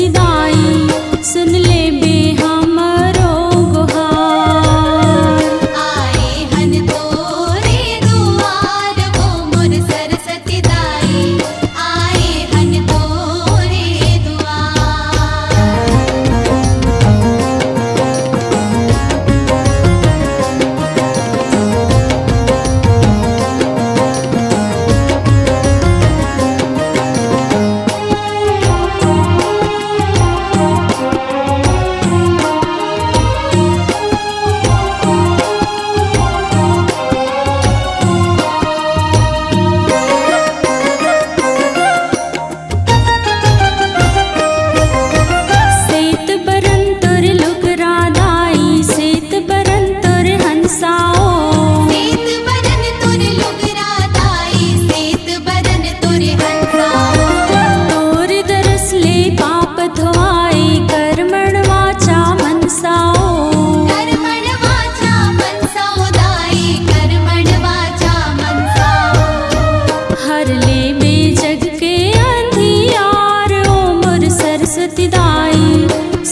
सरस्वती दाई सुन ले बे हमरो गुहार। आए हन तोरे दुआर वो मोर सरस्वती दाई, आए हन तोरे दुआर। सेत बरन तुर लुगरा दाई सेत बरन तुर हंसाओ। सेत बरन तुर लुगरा दाई, सेत बरन तुर हंसाओ। तोर दरस ले पाप धोआई कर्मण वाचा मनसाओ। कर्मण वाचा मनसाओ दाई, कर्मण वाचा मनसाओ। हर ले बे जग के अंधियार ओ मोर सरस्वती दाई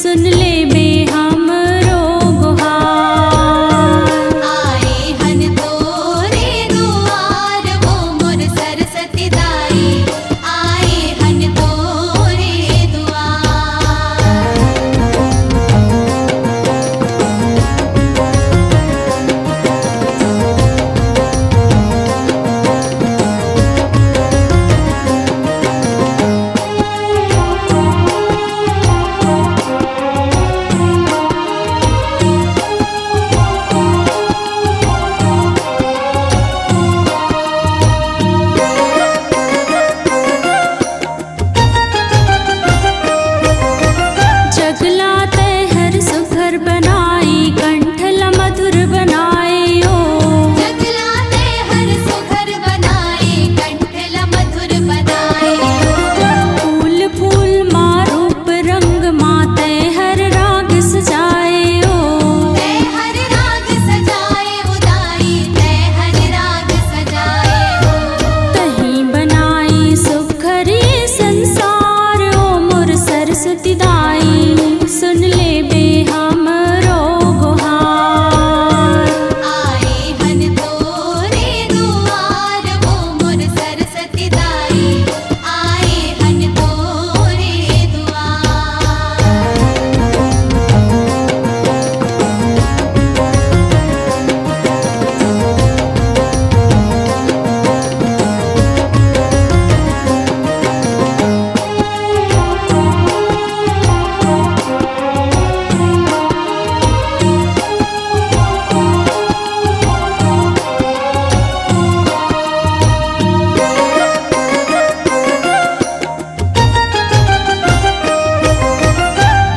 सुन ले बे हमरो गुहार। आए हन तोरे दुआर वो मोर सरस्वती दाई, आए हन तोरे दुआर। जगला ते हर सुघर बनाई कंठला मधुर बनाए ओ। जगलाते हर सुघर बनाए, कंठला मधुर बनाए। फूल फूल मा रूप रंग माते हर राग सजाए ओ। ते हर राग सजाए उदाई, ते हर राग सजाए हो। तहीं बनाई सुघर ये संसार ओ मोर सरस्वती दाई सुन ले बे हमरो गुहार। आए हन तोरे दुआर वो मोर सरस्वती दाई, आए हन तोरे दुआर।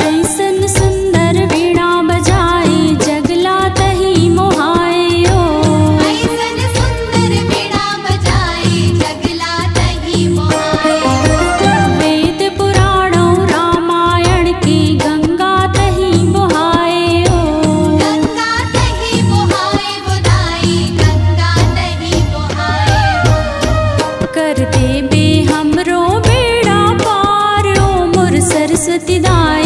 ऐसन सुंदर वीणा बजाई जगला तही मोहाए ओ। ऐसन सुंदर वीणा बजाए जगला तही मोहाए। वेद पुराणों रामायण की गंगा तही मोहाए ओ। गंगा तही मोहाए बुदाई, गंगा तही मोहाए हो। कर दे बे हमरो बेड़ा पार ओ मोर सरस्वती दाई